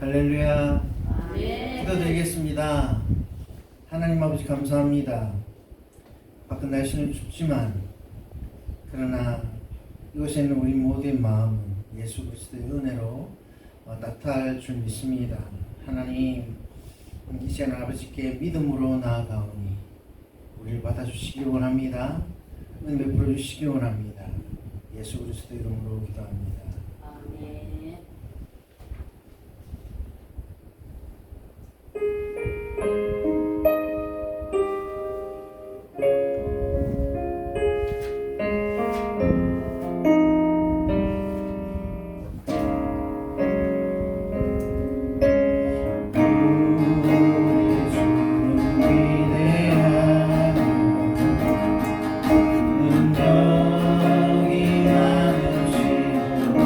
할렐루야. 아멘. 기도드리겠습니다. 하나님 아버지 감사합니다. 밖은 날씨는 춥지만 그러나 이곳에 있는 우리 모두의 마음은 예수 그리스도의 은혜로 따뜻할 줄 믿습니다. 하나님, 이 시간 아버지께 믿음으로 나아가오니 우리를 받아주시기 원합니다. 은혜 베풀어 주시기 원합니다. 예수 그리스도 이름으로 기도합니다. 아멘. 은덕이 많으시고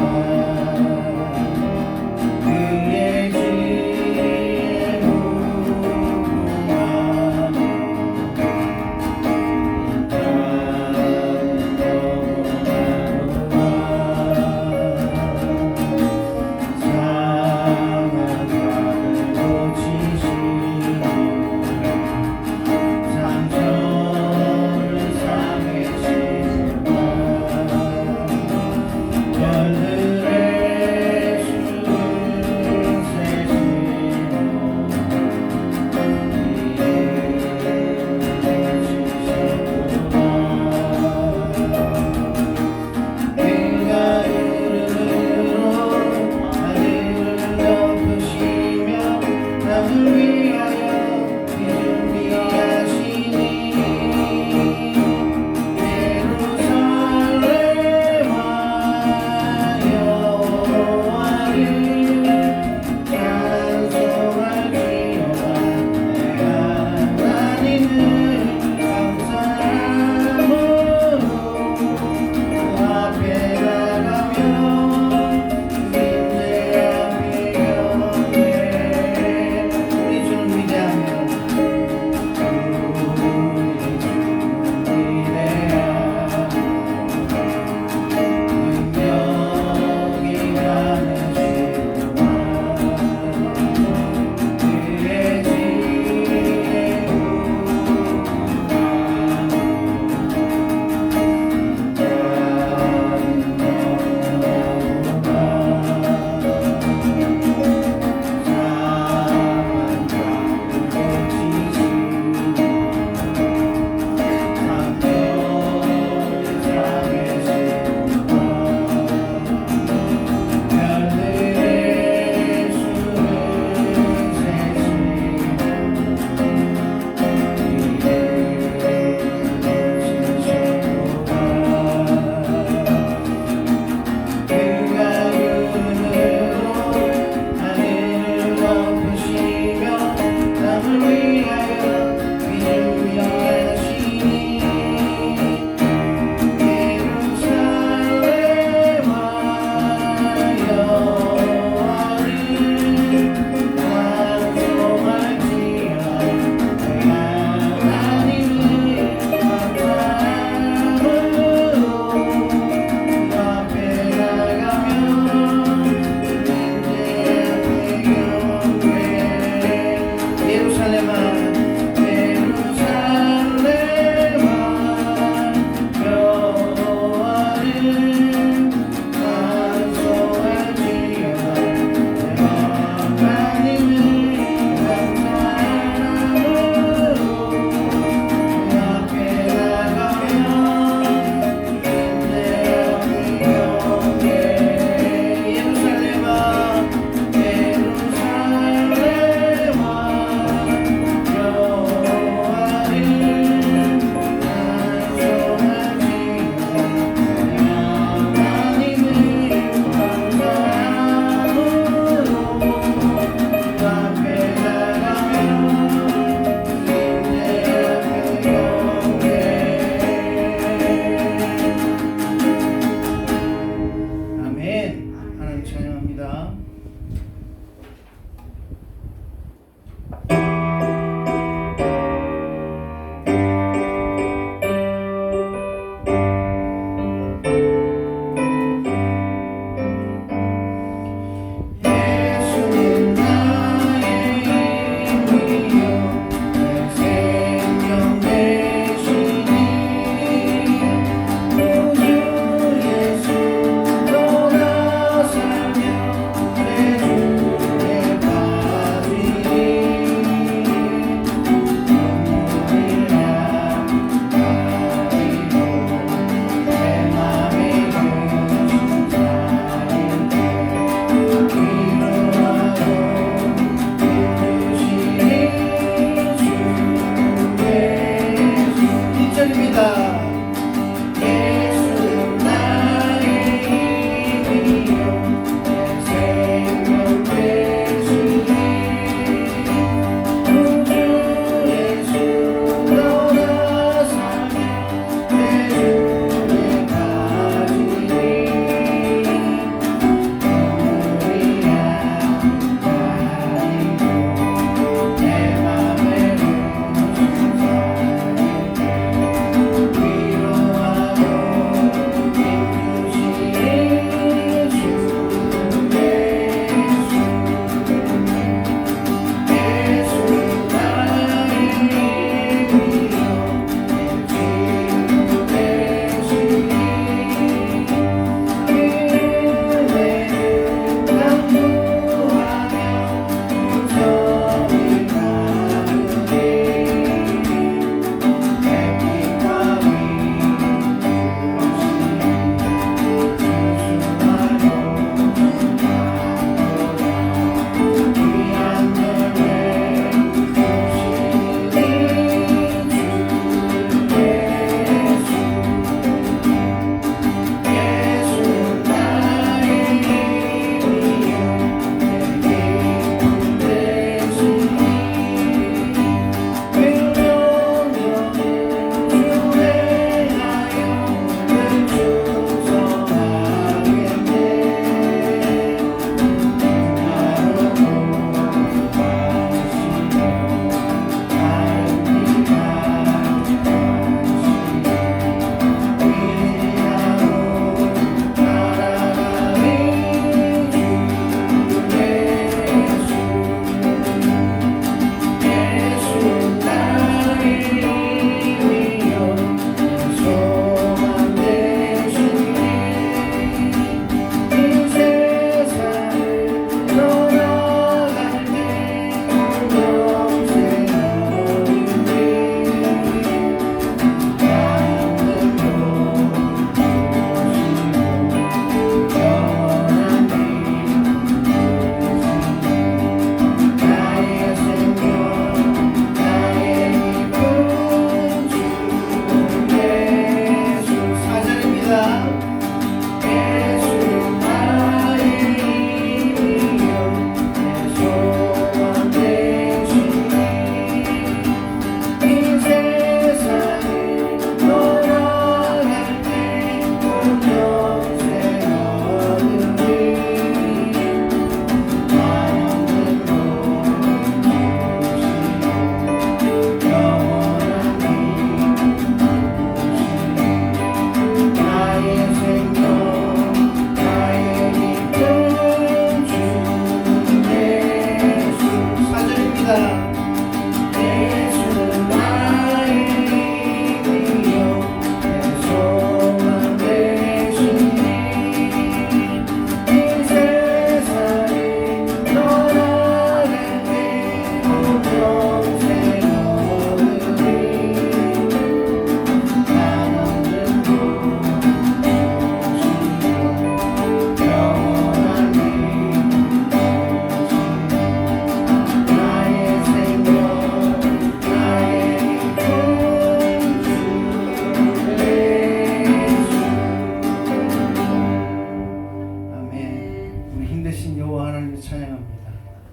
하나님을 찬양합니다.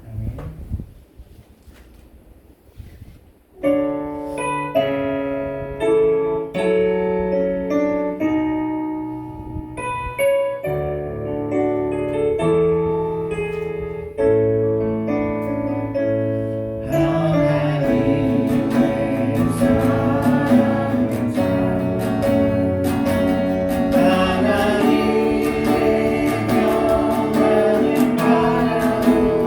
아멘. 하나님의 영광을 바라보니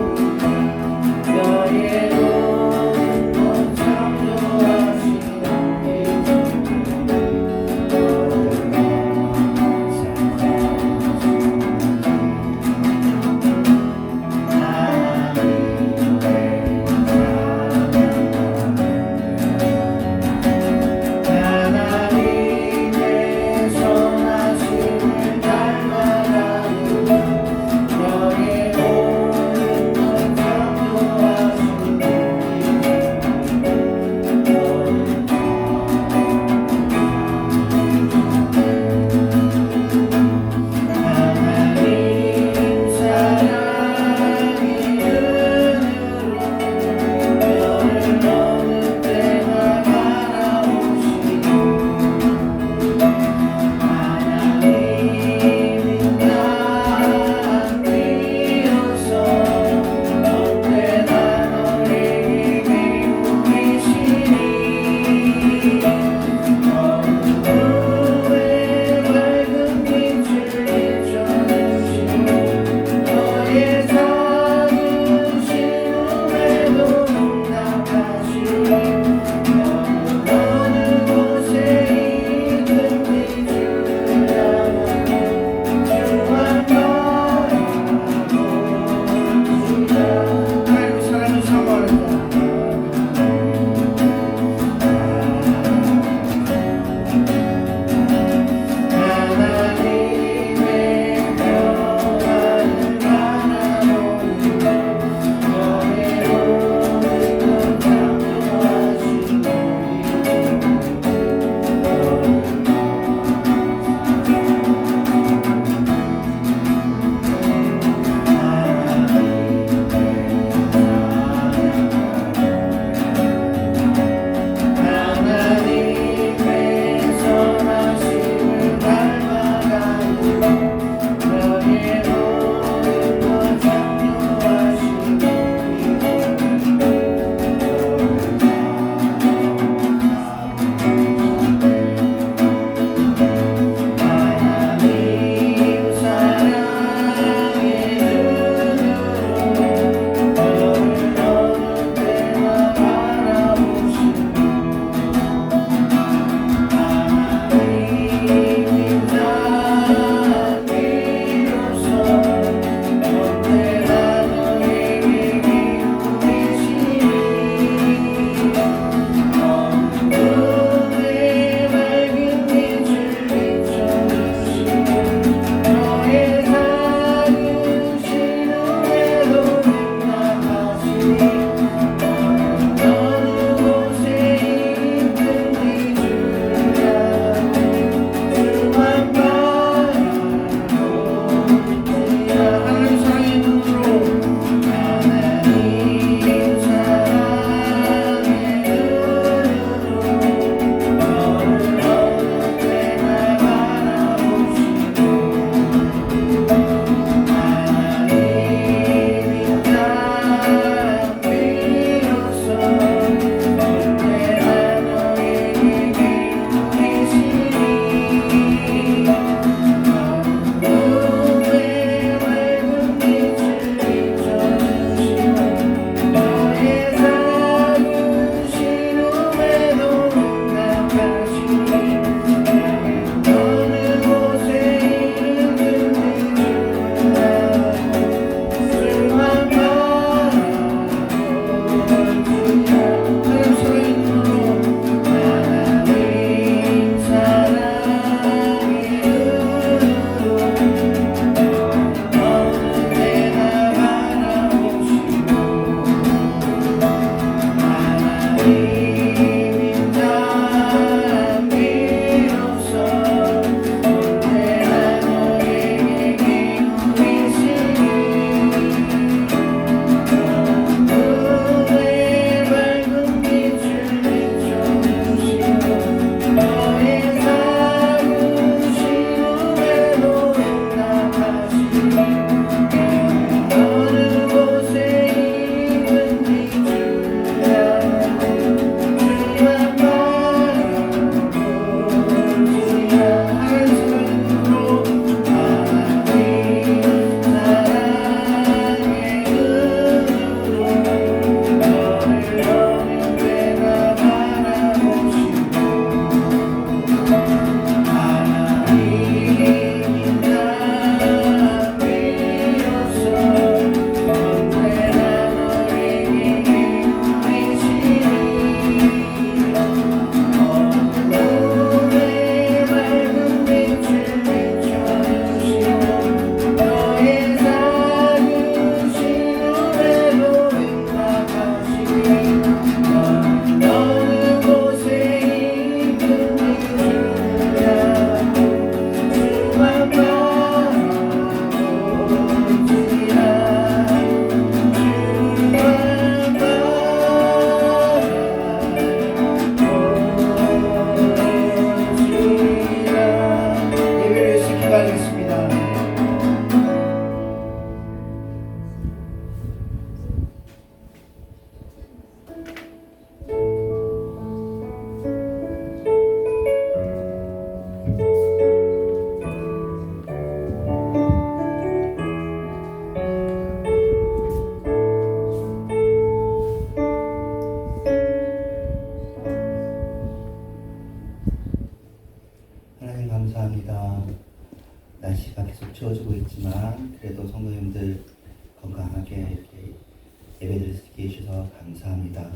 예배드릴 수 있게 해주셔서 감사합니다.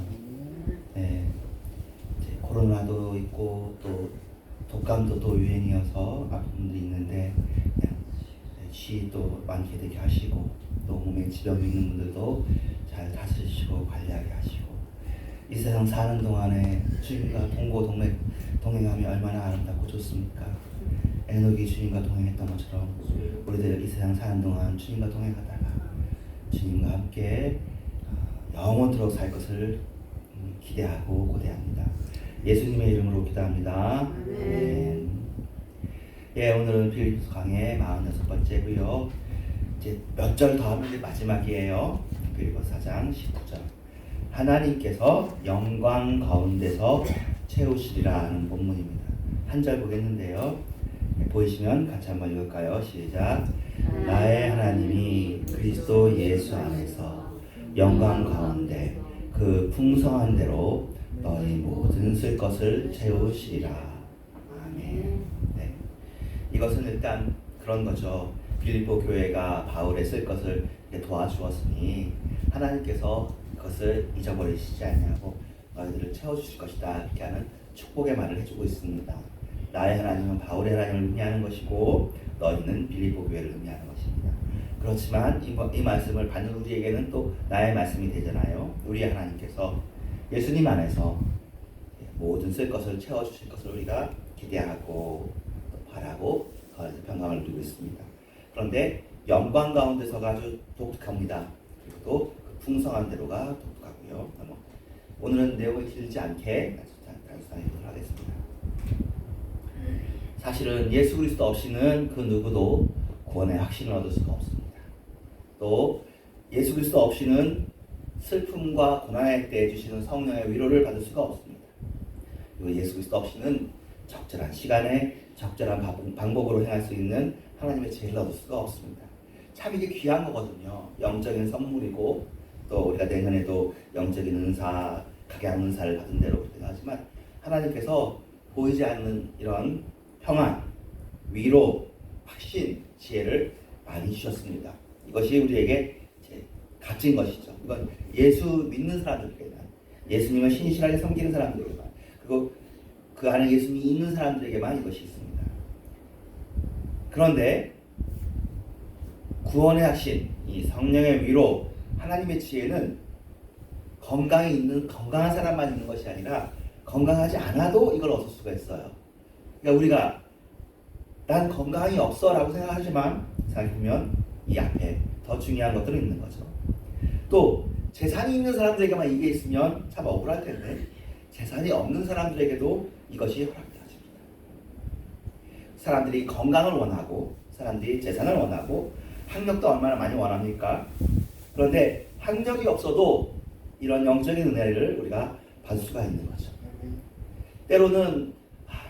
네, 이제 코로나도 있고 또 독감도 또 유행이어서 아픈 분들이 있는데 그냥 쉬도 많게 되게 하시고 또 몸에 지병이 있는 분들도 잘 다스리시고 관리하게 하시고 이 세상 사는 동안에 주님과 동행하며 얼마나 아름답고 좋습니까? 에녹이 주님과 동행했던 것처럼 우리들 이 세상 사는 동안 주님과 동행하다가 주님과 함께 영원토록 살 것을 기대하고 고대합니다. 예수님의 이름으로 기도합니다. 아멘. 예, 오늘은 빌립보서 강의 46번째고요. 이제 몇 절 더 하면 마지막이에요. 빌립보서 4장 19절. 하나님께서 영광 가운데서 채우시리라는 본문입니다. 한 절 보겠는데요. 보이시면 같이 한번 읽을까요? 시작. 나의 하나님이 그리스도 예수 안에서 영광 가운데 그 풍성한 대로 너희 모든 쓸 것을 채우시리라. 아멘. 네. 이것은 일단 그런 거죠. 빌립보 교회가 바울의 쓸 것을 도와주었으니 하나님께서 그것을 잊어버리시지 않냐고 너희들을 채워주실 것이다 이렇게 하는 축복의 말을 해주고 있습니다. 나의 하나님은 바울의 하나님을 의미하는 것이고 너희는 빌립보 교회를 의미하는 것입니다. 그렇지만 이 말씀을 받는 우리에게는 또 나의 말씀이 되잖아요. 우리 하나님께서 예수님 안에서 모든 쓸 것을 채워주실 것을 우리가 기대하고 바라고 거기서 평강을 누리고 있습니다. 그런데 영광 가운데서가 아주 독특합니다. 그리고 또 그 풍성한 대로가 독특하고요. 오늘은 내용이 길지 않게 단순하게 하겠습니다. 사실은 예수 그리스도 없이는 그 누구도 구원의 확신을 얻을 수가 없습니다. 또 예수 그리스도 없이는 슬픔과 고난의 때에 주시는 성령의 위로를 받을 수가 없습니다. 그리고 예수 그리스도 없이는 적절한 시간에 적절한 방법으로 행할 수 있는 하나님의 지혜를 얻을 수가 없습니다. 참 이게 귀한 거거든요. 영적인 선물이고 또 우리가 내년에도 영적인 은사, 각양 은사를 받은 대로 하지만 하나님께서 보이지 않는 이런 평안, 위로, 확신, 지혜를 많이 주셨습니다. 이것이 우리에게 값진 것이죠. 이건 예수 믿는 사람들에게만, 예수님을 신실하게 섬기는 사람들에게만, 그리고 그 안에 예수님이 있는 사람들에게만 이것이 있습니다. 그런데 구원의 확신, 이 성령의 위로, 하나님의 지혜는 건강한 사람만 있는 것이 아니라 건강하지 않아도 이걸 얻을 수가 있어요. 그러니까 우리가 난 건강이 없어 라고 생각하지만 생각해보면 이 앞에 더 중요한 것들은 있는 거죠. 또 재산이 있는 사람들에게만 이게 있으면 참 억울할 텐데 재산이 없는 사람들에게도 이것이 허락되어집니다. 사람들이 건강을 원하고 사람들이 재산을 원하고 학력도 얼마나 많이 원합니까? 그런데 학력이 없어도 이런 영적인 은혜를 우리가 받을 수가 있는 거죠. 때로는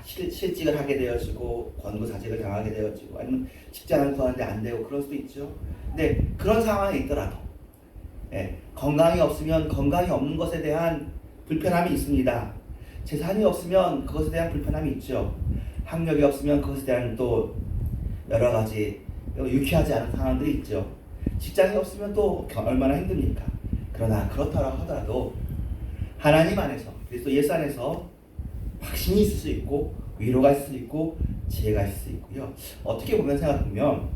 실직을 하게 되어지고 권고사직을 당하게 되어지고 아니면 직장을 구하는데 안 되고 그럴 수도 있죠. 근데 그런 상황에 있더라도 건강이 없으면 건강이 없는 것에 대한 불편함이 있습니다. 재산이 없으면 그것에 대한 불편함이 있죠. 학력이 없으면 그것에 대한 또 여러 가지 유쾌하지 않은 상황들이 있죠. 직장이 없으면 또 얼마나 힘듭니까? 그러나 그렇다고 하더라도 하나님 안에서 그리스도 예수 안에서 확신이 있을 수 있고 위로가 있을 수 있고 지혜가 있을 수 있고요. 어떻게 보면 생각하면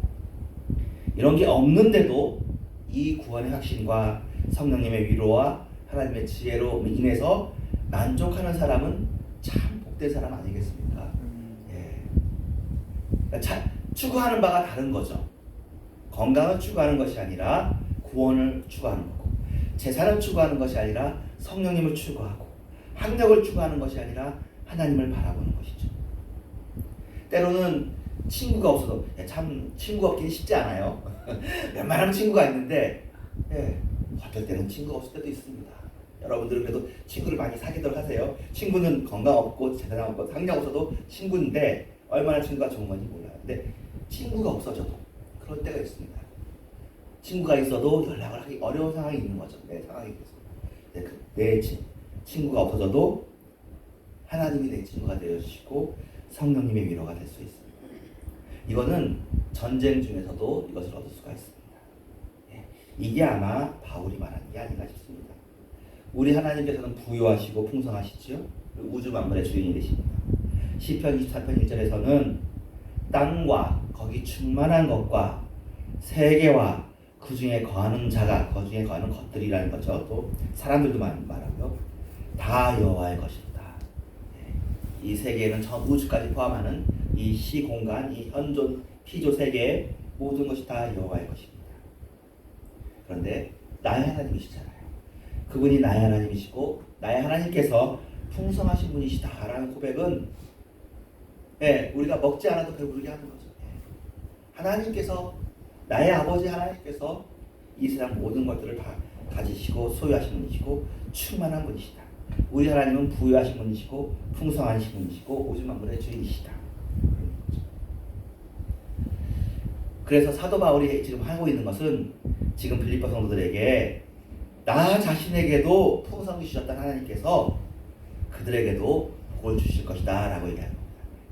이런 게 없는데도 이 구원의 확신과 성령님의 위로와 하나님의 지혜로 인해서 만족하는 사람은 참 복된 사람 아니겠습니까? 그러니까 추구하는 바가 다른 거죠. 건강을 추구하는 것이 아니라 구원을 추구하는 거고, 재산을 추구하는 것이 아니라 성령님을 추구하고, 학력을 추구하는 것이 아니라 하나님을 바라보는 것이죠. 때로는 친구가 없어도 참 친구 없긴 쉽지 않아요. 웬만하면 친구가 있는데 어떨 때는 친구가 없을 때도 있습니다. 여러분들은 그래도 친구를 많이 사귀도록 하세요. 친구는 건강 없고 재산 없고 학력 없어도 친구인데 얼마나 친구가 좋은 건지 몰라요. 근데 친구가 없어져도 그럴 때가 있습니다. 친구가 있어도 연락을 하기 어려운 상황이 있는 거죠. 내 상황이 있어서. 내 친구가 없어져도 하나님이 내 친구가 되어주시고 성령님의 위로가 될 수 있습니다. 이거는 전쟁 중에서도 이것을 얻을 수가 있습니다. 이게 아마 바울이 말하는 게 아닌가 싶습니다. 우리 하나님께서는 부유하시고 풍성하시죠. 우주 만물의 주인이 되십니다. 시편 24편 1절에서는 땅과 거기 충만한 것과 세계와 그 중에 거하는 자가 그 중에 거하는 것들이라는 거죠. 또 사람들도 말하고요. 다 여호와의 것이다. 이 세계는 전 우주까지 포함하는 이 시공간, 이 현존 피조 세계의 모든 것이 다 여호와의 것입니다. 그런데 나의 하나님이시잖아요. 그분이 나의 하나님이시고 나의 하나님께서 풍성하신 분이시다라는 고백은 우리가 먹지 않아도 배부르게 하는 거죠. 하나님께서 나의 아버지 하나님께서 이 세상 모든 것들을 다 가지시고 소유하신 분이시고 충만한 분이시다. 우리 하나님은 부유하신 분이시고 풍성하신 분이시고 오직 만물의 주인이시다. 그래서 사도 바울이 지금 하고 있는 것은 지금 빌립보 성도들에게 나 자신에게도 풍성히 주셨던 하나님께서 그들에게도 복을 주실 것이다 라고 얘기합니다.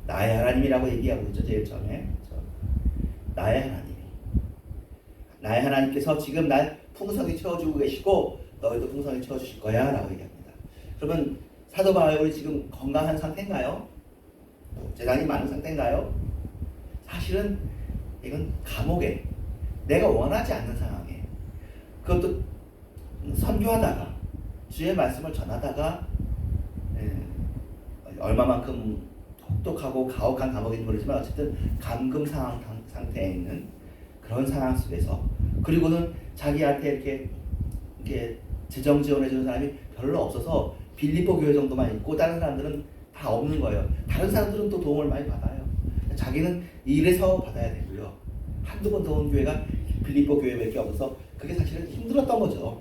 나의 하나님이라고 얘기하고 있죠. 제일 처음에 나의 하나님, 나의 하나님께서 지금 날 풍성히 채워주고 계시고 너희도 풍성히 채워주실 거야 라고 얘기합니다. 그러면 사도 바울이 지금 건강한 상태인가요? 재산이 많은 상태인가요? 사실은 이건 감옥에 내가 원하지 않는 상황에 그것도 선교하다가 주의 말씀을 전하다가 얼마만큼 혹독하고 가혹한 감옥인지 모르지만 어쨌든 감금 상태에 있는 그런 상황 속에서 그리고는 자기한테 이렇게 재정 지원해 주는 사람이 별로 없어서 빌립보 교회 정도만 있고 다른 사람들은 다 없는 거예요. 다른 사람들은 또 도움을 많이 받아요. 자기는 이래서 받아야 되고요. 한두 번 더 온 교회가 빌립보 교회밖에 없어서 그게 사실은 힘들었던 거죠.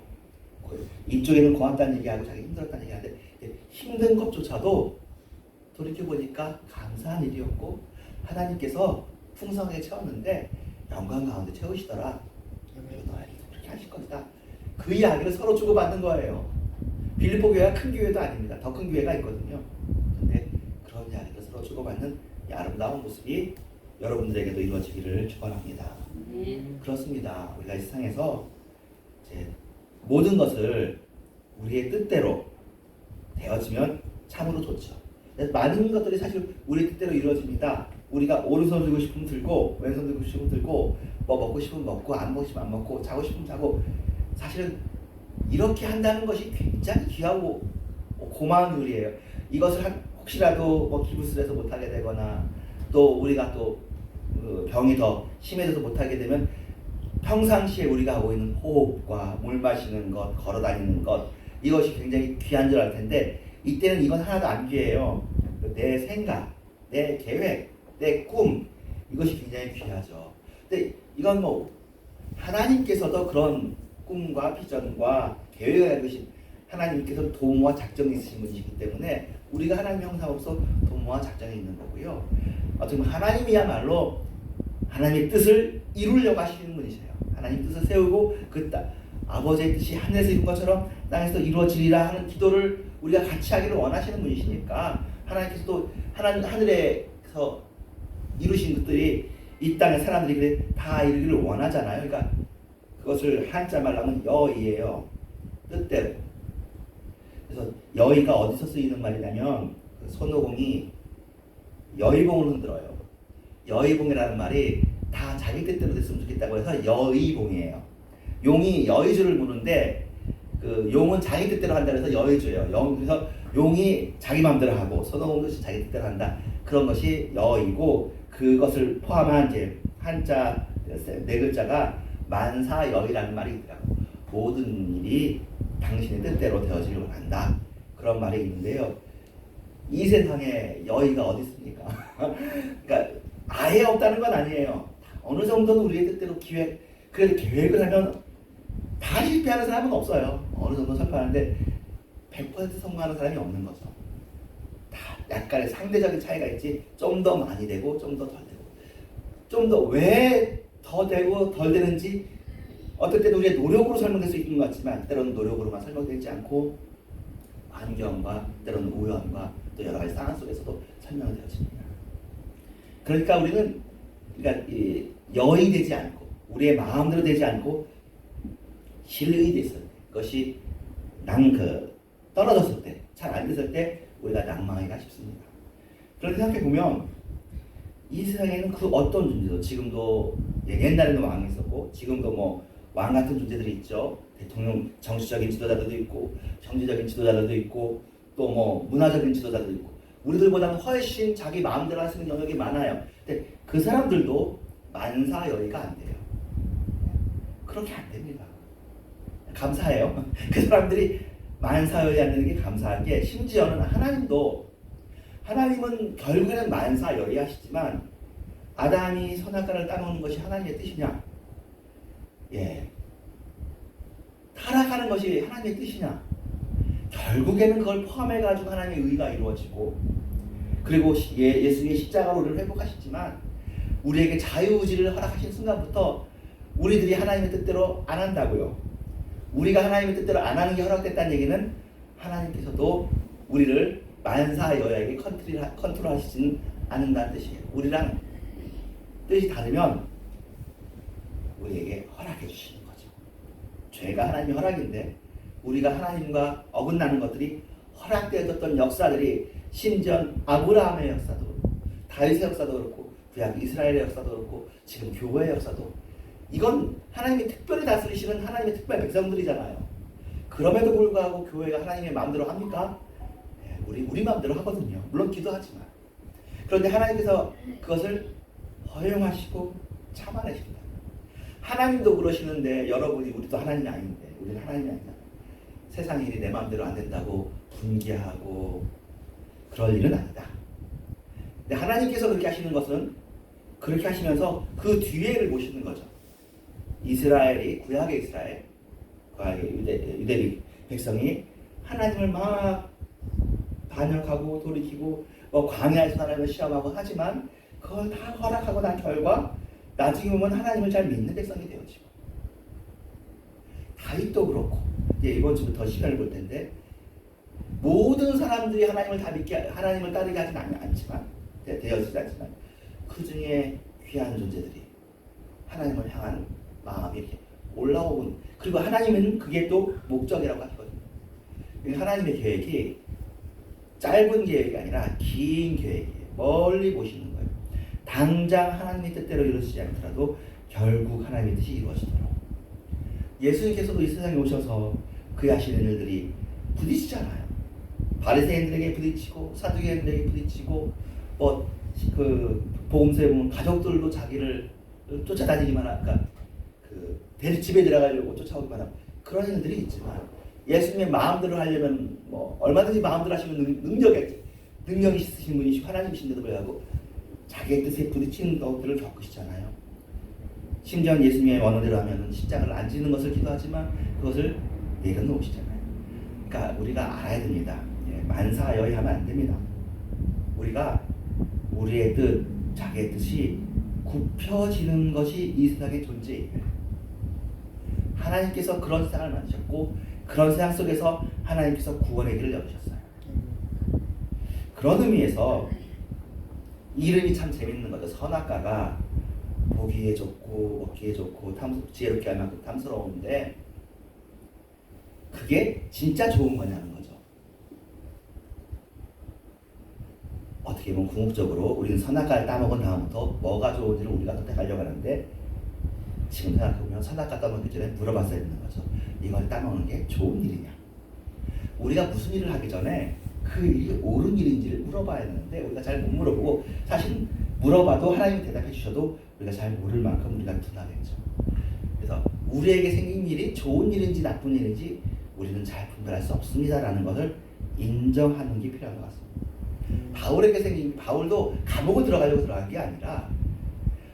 이쪽에는 고맙다는 얘기하고 자기 힘들었다는 얘기하는데 힘든 것조차도 돌이켜보니까 감사한 일이었고 하나님께서 풍성하게 채웠는데 영광 가운데 채우시더라. 너희도 그렇게 하실 것이다. 그 이야기를 서로 주고받는 거예요. 빌립보 교회가 큰 교회도 아닙니다. 더 큰 교회가 있거든요. 근데 그런 이야기를 서로 주고받는 이 아름다운 모습이 여러분들에게도 이루어지기를 축원합니다. 그렇습니다. 우리가 이 세상에서 이제 모든 것을 우리의 뜻대로 되어지면 참으로 좋죠. 많은 것들이 사실 우리 뜻대로 이루어집니다. 우리가 오른손 들고 싶으면 들고 왼손 들고 싶으면 들고 뭐 먹고 싶으면 먹고 안 먹고 싶으면 안 먹고 자고 싶으면 자고 사실은 이렇게 한다는 것이 굉장히 귀하고 고마운 일이에요. 이것을 혹시라도 뭐 기부스에서 못하게 되거나 또 우리가 또 병이 더 심해져서 못하게 되면 평상시에 우리가 하고 있는 호흡과 물 마시는 것, 걸어 다니는 것 이것이 굉장히 귀한 줄 알 텐데 이때는 이건 하나도 안 귀해요. 내 생각, 내 계획, 내 꿈 이것이 굉장히 귀하죠. 근데 이건 뭐 하나님께서도 그런 꿈과 비전과 계획을 가지고 계신 하나님께서 도모와 작정이 있으신 분이시기 때문에 우리가 하나님 형상으로서 도모와 작정이 있는 거고요. 어떻게 보면 하나님이야말로 하나님의 뜻을 이루려고 하시는 분이세요. 하나님 뜻을 세우고 그 아버지의 뜻이 하늘에서 이룬 것처럼 땅에서 이루어지리라 하는 기도를 우리가 같이 하기를 원하시는 분이시니까 하나님께서 또 하늘에서 이루신 것들이 이 땅의 사람들이 다 이루기를 원하잖아요. 그러니까 그것을 한자 말로 하면 여의예요. 뜻대로. 그래서 여의가 어디서 쓰이는 말이냐면 손오공이 여의봉을 흔들어요. 여의봉이라는 말이 다 자기 뜻대로 됐으면 좋겠다고 해서 여의봉이에요. 용이 여의주를 부르는데 그 용은 자기 뜻대로 한다 해서 여의주예요. 그래서 용이 자기 마음대로 하고 손오공도 자기 뜻대로 한다. 그런 것이 여의고 그것을 포함한 이제 한자 네 글자가 만사여의라는 말이 있더라고. 모든 일이 당신의 뜻대로 되어지길 원한다. 그런 말이 있는데요. 이 세상에 여의가 어디 있습니까? 그러니까 아예 없다는 건 아니에요. 어느 정도는 우리의 뜻대로 그래도 계획을 하면 다 실패하는 사람은 없어요. 어느 정도 설파하는데 100% 성공하는 사람이 없는 거죠. 다 약간의 상대적인 차이가 있지. 좀 더 많이 되고 좀 더 덜 되고 좀 더 왜 더 되고 덜 되는지 어떨 때는 우리의 노력으로 설명될 수 있는 것 같지만 때로는 노력으로만 설명되지 않고 환경과 때로는 우연과 또 여러 가지 상황 속에서도 설명이 되어집니다. 그러니까 우리는 이 여의되지 않고 우리의 마음대로 되지 않고 실의됐을 때, 그것이 떨어졌을 때, 잘 안 됐을 때 우리가 낭망하기가 쉽습니다. 그런데 생각해 보면 이 세상에는 그 어떤 존재도 지금도 옛날에는 왕이 있었고 지금도 뭐 왕 같은 존재들이 있죠. 대통령, 정치적인 지도자들도 있고 정치적인 지도자들도 있고 또 뭐 문화적인 지도자들도 있고 우리들보다는 훨씬 자기 마음대로 할 수 있는 영역이 많아요. 근데 그 사람들도 만사여의가 안 돼요. 그렇게 안 됩니다. 감사해요. 그 사람들이 만사여의 안 되는 게 감사한 게 심지어는 하나님은 결국에는 만사여의 하시지만 아담이 선악과를 따먹는 것이 하나님의 뜻이냐? 예. 타락하는 것이 하나님의 뜻이냐? 결국에는 그걸 포함해가지고 하나님의 의가 이루어지고 그리고 예수님의 십자가로 우리를 회복하시지만 우리에게 자유의지를 허락하신 순간부터 우리들이 하나님의 뜻대로 안 한다고요. 우리가 하나님의 뜻대로 안 하는 게 허락됐다는 얘기는 하나님께서도 우리를 만사여야에게 컨트롤하시지는 않는다는 뜻이에요. 우리랑 뜻이 다르면 우리에게 허락해 주시는 거죠. 죄가 하나님의 허락인데 우리가 하나님과 어긋나는 것들이 허락되어졌던 역사들이 심지어 아브라함의 역사도 그렇고 다윗의 역사도 그렇고 구약 이스라엘의 역사도 그렇고 지금 교회의 역사도 이건 하나님이 특별히 다스리시는 하나님의 특별 백성들이잖아요. 그럼에도 불구하고 교회가 하나님의 마음대로 합니까? 네, 우리 마음대로 하거든요. 물론 기도하지만. 그런데 하나님께서 그것을 허용하시고 참아내십니다. 하나님도 그러시는데 여러분이 우리도 하나님이 아닌데 우리는 하나님이 아니야. 세상 일이 내 마음대로 안 된다고 분개하고 그럴 일은 아니다. 근데 하나님께서 그렇게 하시는 것은 그렇게 하시면서 그 뒤에를 보시는 거죠. 이스라엘이 구약의 이스라엘, 구약의 유대 백성이 하나님을 막 반역하고 돌이키고 광야에서 하나님을 시험하고 하지만 그걸 다 허락하고 난 결과 나중에 보면 하나님을 잘 믿는 백성이 되어지고 다윗도 그렇고 이제 이번 주부터 시간을 볼 텐데 모든 사람들이 하나님을 다 믿게 하나님을 따르게 하진 않지만 되어지지 않지만 그 중에 귀한 존재들이 하나님을 향한 마음이 이렇게 올라오는 그리고 하나님은 그게 또 목적이라고 하거든요. 하나님의 계획이 짧은 계획이 아니라 긴 계획이에요. 멀리 보시는 거예요. 당장 하나님의 뜻대로 이루어지지 않더라도 결국 하나님의 뜻이 이루어지도록 예수님께서도 이 세상에 오셔서 그 하시는 일들이 부딪히잖아요. 바리새인들에게 부딪히고 사두개인들에게 부딪히고 그 복음서에 보면 가족들도 자기를 쫓아다니기만 하니까 그 집에 들어가려고 쫓아오기만 하고 그런 일들이 있지만 예수님의 마음대로 하려면 뭐 얼마든지 마음대로 하시면 능력이 있으신 분이시고 하나님이신데도 불구하고 자기의 뜻에 부딪히는 것들을 겪으시잖아요. 심지어 예수님의 원어대로 하면 십자가를 안 지는 것을 기도하지만 그것을 내려놓으시잖아요. 그러니까 우리가 알아야 됩니다. 만사여의 하면 안 됩니다. 우리가 우리의 뜻, 자기의 뜻이 굽혀지는 것이 이 세상의 존재예요. 하나님께서 그런 세상을 만드셨고 그런 세상 속에서 하나님께서 구원의 길을 열으셨어요. 그런 의미에서 이름이 참 재밌는 거죠. 선악과가 보기에 좋고 먹기에 좋고 지혜롭게 할 만큼 탐스러운데 그게 진짜 좋은 거냐는 거죠. 어떻게 보면 궁극적으로 우리는 선악과를 따먹은 다음부터 뭐가 좋은지를 우리가 선택하려고 하는데 지금 생각해보면 선악과 따먹기 전에 물어봤어야 되는 거죠. 이걸 따먹는 게 좋은 일이냐. 우리가 무슨 일을 하기 전에 그 일이 옳은 일인지를 물어봐야 되는데 우리가 잘 못 물어보고 사실 물어봐도 하나님이 대답해 주셔도 우리가 잘 모를 만큼 우리가 둔하겠죠. 그래서 우리에게 생긴 일이 좋은 일인지 나쁜 일인지 우리는 잘 분별할 수 없습니다라는 것을 인정하는 게 필요한 것 같습니다. 바울에게 생긴 바울도 감옥을 들어가려고 들어간 게 아니라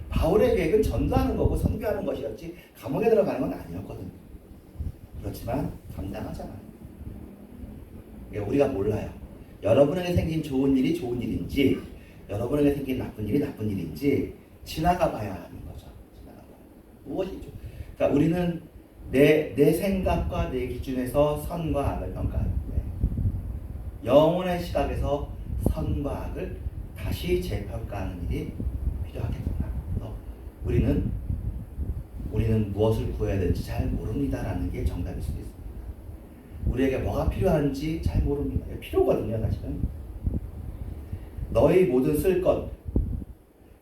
바울의 계획은 전도하는 거고 선교하는 것이었지 감옥에 들어가는 건 아니었거든요. 그렇지만 감당하잖아요. 우리가 몰라요. 여러분에게 생긴 좋은 일이 좋은 일인지 여러분에게 생긴 나쁜 일이 나쁜 일인지 지나가 봐야 하는 거죠. 지나가 봐야. 무엇이죠? 그러니까 우리는 내 생각과 내 기준에서 선과 악을 평가하는데 영혼의 시각에서 선과 악을 다시 재평가하는 일이 필요하겠구나. 그래서 우리는 우리는 무엇을 구해야 될지 잘 모릅니다라는 게 정답일 수도 있습니다. 우리에게 뭐가 필요한지 잘 모릅니다. 필요거든요, 사실은. 너희 모든 쓸 것,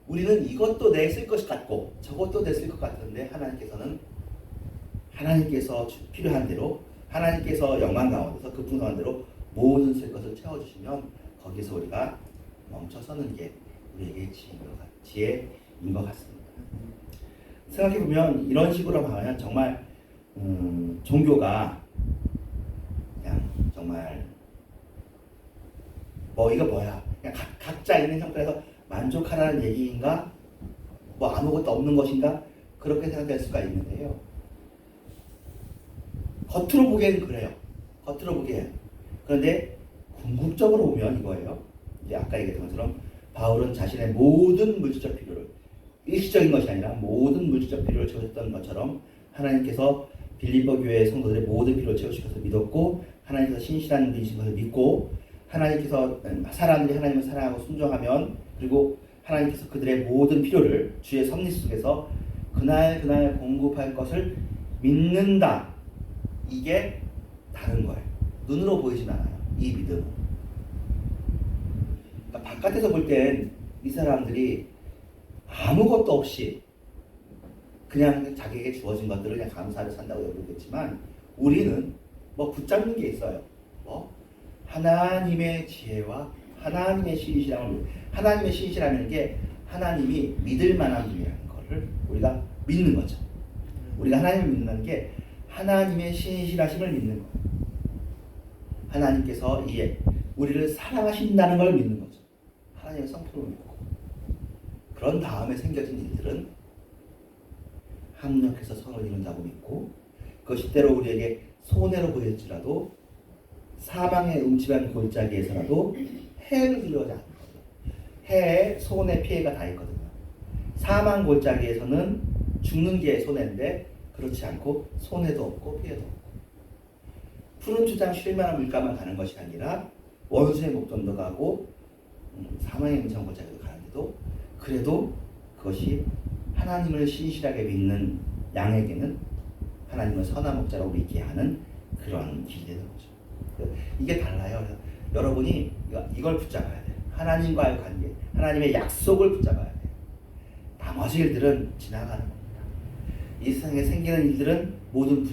우리는 이것도 내 쓸 것 같고 저것도 내 쓸 것 같은데 하나님께서 필요한 대로, 하나님께서 영광 가운데서 그 풍성한 대로 모든 쓸 것을 채워주시면 거기서 우리가 멈춰서는 게 우리에게 지혜인 것 같습니다. 생각해보면 이런 식으로 하면 정말 종교가 그냥 정말 이거 뭐야, 그냥 각자 있는 형편에서 만족하라는 얘기인가, 아무것도 없는 것인가, 그렇게 생각될 수가 있는데요. 겉으로 보기에는 그래요. 겉으로 보기에는. 그런데 궁극적으로 보면 이거예요. 이제 아까 얘기했던 것처럼 바울은 자신의 모든 물질적 필요를, 일시적인 것이 아니라 모든 물질적 필요를 채우셨던 것처럼 하나님께서 빌립보 교회의 성도들의 모든 필요를 채우실 것을 믿었고, 하나님께서 신실한 분이신 것을 믿고, 하나님께서 사람들이 하나님을 사랑하고 순종하면, 그리고 하나님께서 그들의 모든 필요를 주의 섭리 속에서 그날 공급할 것을 믿는다. 이게 다른 거예요. 눈으로 보이진 않아요. 이 믿음은. 그러니까 바깥에서 볼 땐 이 사람들이 아무것도 없이 그냥 자기에게 주어진 것들을 그냥 감사하며 산다고 여기겠지만, 우리는 붙잡는 게 있어요. 하나님의 지혜와 하나님의 신실함을, 하나님의 신실함이라는 게 하나님이 믿을 만한 분이라는 것을 우리가 믿는 거죠. 우리가 하나님을 믿는다는 게 하나님의 신실하심을 믿는 거예요. 하나님께서 우리를 사랑하신다는 걸 믿는 거죠. 하나님의 성품을 믿고. 그런 다음에 생겨진 일들은 합력해서 선을 이룬다고 믿고, 그것이 때로 우리에게 손해로 보일지라도 사망의 음침한 골짜기에서라도 해를 두려워하지 않는 거예요. 해에 손해 피해가 다 있거든요. 사망 골짜기에서는 죽는 게 손해인데 그렇지 않고 손해도 없고 피해도 없고, 푸른 초장 쉴만한 물가만 가는 것이 아니라 원수의 목전도 가고 사망의 음침한 골짜기도 가는데도, 그래도 그것이 하나님을 신실하게 믿는 양에게는 하나님을 선한 목자라고 믿게 하는 그런 길이 되는 거죠. 이게 달라요. 여러분이 이걸 붙잡아야 돼요. 하나님과의 관계, 하나님의 약속을 붙잡아야 돼요. 나머지 일들은 지나가는 겁니다. 이 세상에 생기는 일들은 모든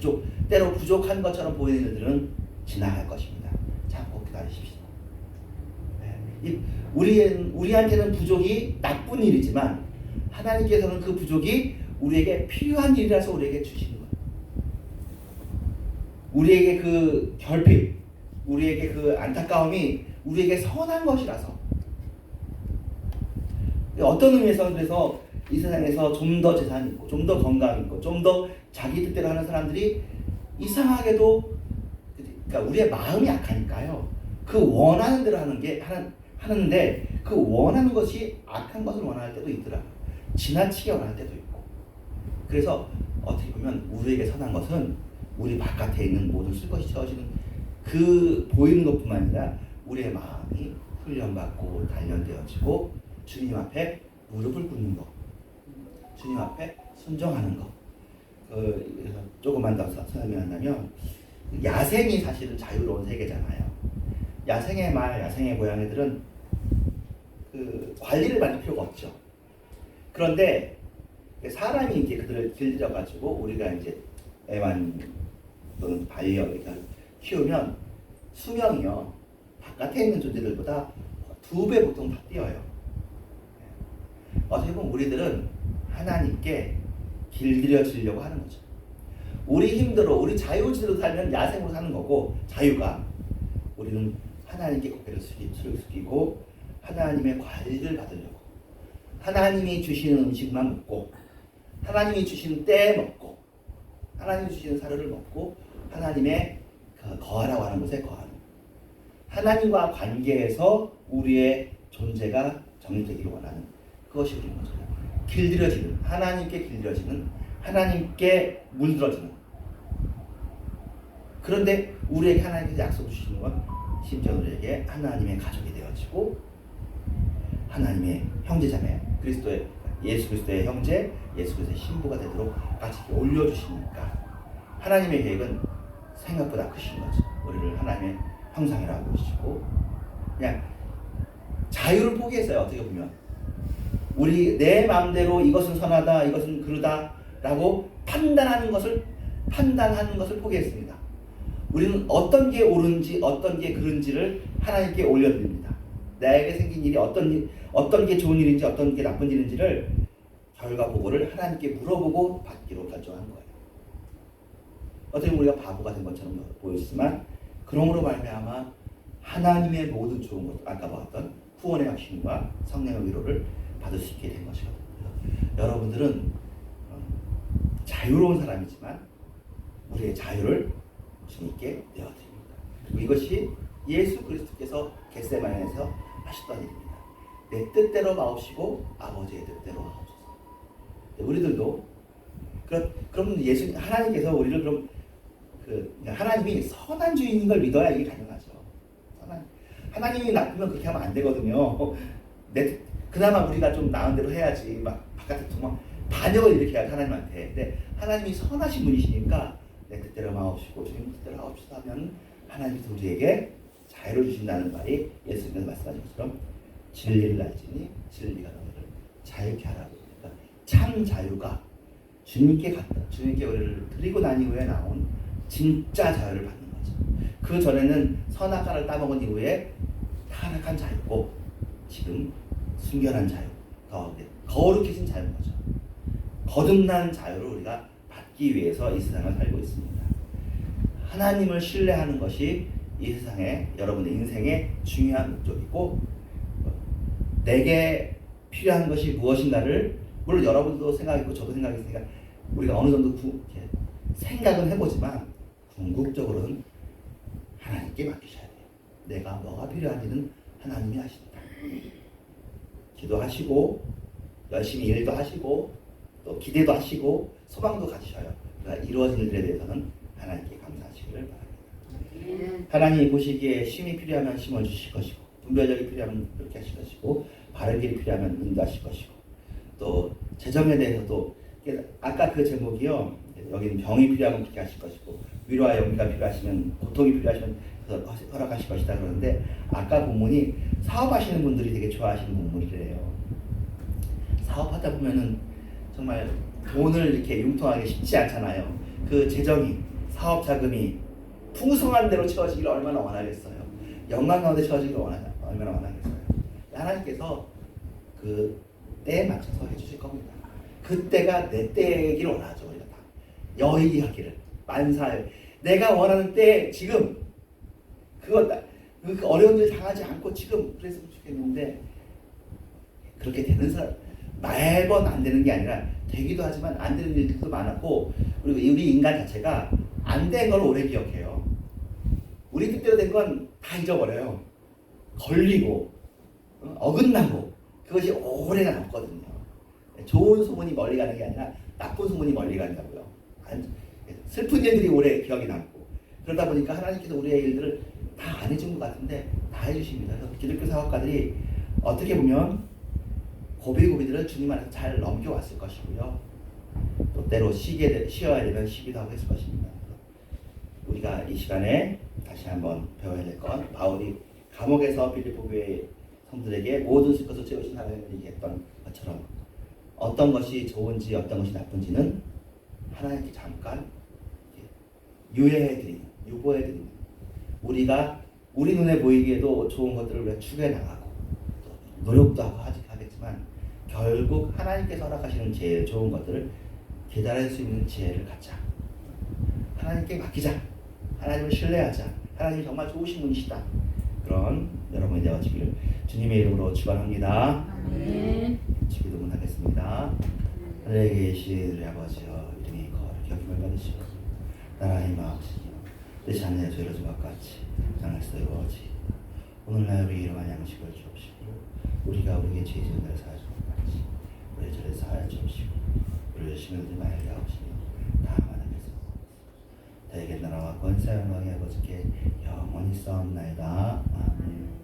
때로 부족한 것처럼 보이는 일들은 지나갈 것입니다. 참고 기다리십시오. 우리한테는 부족이 나쁜 일이지만 하나님께서는 그 부족이 우리에게 필요한 일이라서 우리에게 주시는 거예요. 우리에게 그 결핍, 우리에게 그 안타까움이 우리에게 선한 것이라서. 어떤 의미에서 그래서 이 세상에서 좀 더 재산이 있고, 좀 더 건강이 있고, 좀 더 자기 뜻대로 하는 사람들이 이상하게도, 그러니까 우리의 마음이 약하니까요. 그 원하는 대로 하는데 그 원하는 것이 악한 것을 원할 때도 있더라고요. 지나치게 원할 때도 있고. 그래서 어떻게 보면 우리에게 선한 것은 우리 바깥에 있는 모든 쓸 것이 채워지는 그 보이는 것뿐만 아니라 우리의 마음이 훈련받고 단련되어지고 주님 앞에 무릎을 꿇는 것, 주님 앞에 순종하는 것. 그래서 조금만 더 설명한다면, 야생이 사실은 자유로운 세계잖아요. 야생의 고양이들은 그 관리를 받을 필요가 없죠. 그런데 사람이 이제 그들을 길들여가지고 우리가 이제 애완 또는 반려 키우면 수명이요, 바깥에 있는 존재들보다 2배 보통 다 뛰어요. 어떻게 보면 우리들은 하나님께 길들여지려고 하는 거죠. 우리 힘대로, 우리 자유지대로 살면 야생으로 사는 거고, 우리는 하나님께 고개를 숙이고 하나님의 관리를 받으려고, 하나님이 주시는 음식만 먹고, 하나님이 주시는 때 먹고, 하나님이 주시는 사료를 먹고, 하나님의 거하라고 하는 곳에 거하는, 하나님과 관계에서 우리의 존재가 정립되기를 원하는, 그것이 우리인 거죠. 길들여지는, 하나님께 길들여지는, 하나님께 물들어지는. 그런데 우리에게 하나님께서 약속 주시는 건 심지어 우리에게 하나님의 가족이 되어지고 하나님의 형제자매, 그리스도의 예수 그리스도의 형제, 예수 그리스도의 신부가 되도록 같이 올려주시니까 하나님의 계획은 생각보다 크신 거죠. 우리를 하나님의 형상이라고 보시고 그냥 자유를 포기했어요. 어떻게 보면 우리 내 마음대로 이것은 선하다, 이것은 그르다라고 판단하는 것을 포기했습니다. 우리는 어떤 게 옳은지 어떤 게 그른지를 하나님께 올려드립니다. 나에게 생긴 일이 어떤 게 좋은 일인지 어떤 게 나쁜 일인지를 결과 보고를 하나님께 물어보고 받기로 결정한 거예요. 어떻게 보면 우리가 바보가 된 것처럼 보였지만 그러므로 말미암아 하나님의 모든 좋은 것, 아까 봤던 후원의 확신과 성령의 위로를 받을 수 있게 된 것이거든요. 여러분들은 자유로운 사람이지만 우리의 자유를 주님께 내어드립니다. 그리고 이것이 예수 그리스도께서 겟세마네에서 하셨던 일입니다. 내 뜻대로 마옵시고 아버지의 뜻대로 하옵소서. 우리들도 그럼 하나님께서 우리를 그럼 하나님이 선한 주인인 걸 믿어야 이게 가능하죠. 하나님이 나쁘면 그렇게 하면 안 되거든요. 그나마 우리가 좀 나은 대로 해야지 막 바깥에 도망 반역을 일으켜야 하나님한테. 근데 하나님이 선하신 분이시니까 내 뜻대로 마옵시고 주님 뜻대로 하옵시다 하면 하나님께서 우리에게 자유를 주신다는 말이 예수님께서 말씀하신 것처럼 진리를 알지니 진리가 너희를 자유케 하라고. 그러니까 참 자유가 주님께 우리를 드리고 난 이후에 나온 진짜 자유를 받는 거죠. 그 전에는 선악과를 따먹은 이후에 타락한 자유고 지금 순결한 자유, 거룩해진 자유인 거죠. 거듭난 자유를 우리가 받기 위해서 이 세상을 살고 있습니다. 하나님을 신뢰하는 것이 이 세상에 여러분의 인생의 중요한 목적이고 내게 필요한 것이 무엇인가를 물론 여러분도 생각했고 저도 생각했으니까 우리가 어느 정도 생각은 해보지만 궁극적으로는 하나님께 맡기셔야 돼요. 내가 뭐가 필요한지는 하나님이 아신다. 기도하시고 열심히 일도 하시고 또 기대도 하시고 소망도 가지셔요. 그러나 이루어진 일들에 대해서는 하나님께 감사하시기를 바랍니다. 하나님이 보시기에 쉼이 필요하면 심어주실 것이고 분별력이 필요하면 그렇게 하실 것이고 바른 길이 필요하면 인도하실 것이고 또 재정에 대해서도 아까 그 제목이요. 여기는 병이 필요하면 그렇게 하실 것이고 위로와 용기가 필요하시면 고통이 필요하시면 허락하실 것이다 그러는데 아까 본문이 사업하시는 분들이 되게 좋아하시는 본문이래요. 사업하다 보면은 정말 돈을 이렇게 융통하기 쉽지 않잖아요. 그 재정이 사업 자금이 풍성한 대로 채워지기를 얼마나 원하겠어요. 영광 가운데 채워지기를 얼마나 원하겠어요. 하나님께서 그 때에 맞춰서 해주실 겁니다. 그때가 내 때이길 원하죠. 우리가 다 여의하기를 만사에 내가 원하는 때 지금 그 어려운 일 당하지 않고 지금 그랬으면 좋겠는데 그렇게 되는 사람 매번 안 되는 게 아니라 되기도 하지만 안 되는 일들도 많았고 그리고 우리 인간 자체가 안 된 걸 오래 기억해요. 우리 뜻대로 된 건 다 잊어버려요. 걸리고 어긋나고 그것이 오래 남거든요. 좋은 소문이 멀리 가는 게 아니라 나쁜 소문이 멀리 간다고요. 슬픈 일들이 오래 기억이 남고 그러다 보니까 하나님께서 우리의 일들을 다 안 해준 것 같은데 다 해주십니다. 그래서 기독교 사업가들이 어떻게 보면 고비고비들을 주님 안에서 잘 넘겨왔을 것이고요. 또 때로 쉬어야 되면 쉬기도 하고 했을 것입니다. 우리가 이 시간에 다시 한번 배워야 될 건 바울이 감옥에서 빌립보 교회 성들에게 모든 것을 채우신 하나님을 얘기했던 것처럼 어떤 것이 좋은지 어떤 것이 나쁜지는 하나님께 잠깐 유예해드리는 유보해드리는 우리가 우리 눈에 보이기에도 좋은 것들을 우리가 추구해나가고 노력도 하고 하겠지만 결국 하나님께서 허락하시는 제일 좋은 것들을 기다릴 수 있는 지혜를 갖자. 하나님께 맡기자. 하나님을 신뢰하자. 하나님이 정말 좋으신 분이시다. 그런 여러분이 되어지기를 주님의 이름으로 축원합니다. 아멘. 기도문 하겠습니다. 하늘에 계신 우리 아버지여 이름이 거룩히 여김을 받으시고 나라의 마옵시며 내 자녀의 죄를 좀 같이 장할수도 이루어지 오늘날 우리 이름한 양식을 주옵시고 우리가 우리에게 죄 지은 자를 사하여 주는 것 같이 우리의 죄를 사하여 주옵시고 우리를 시험에 말게 하옵시며 다만 하겠습니다. 다에게 나라와 권세와 영광이 아버지께 영원히 싸움나이다. 아멘.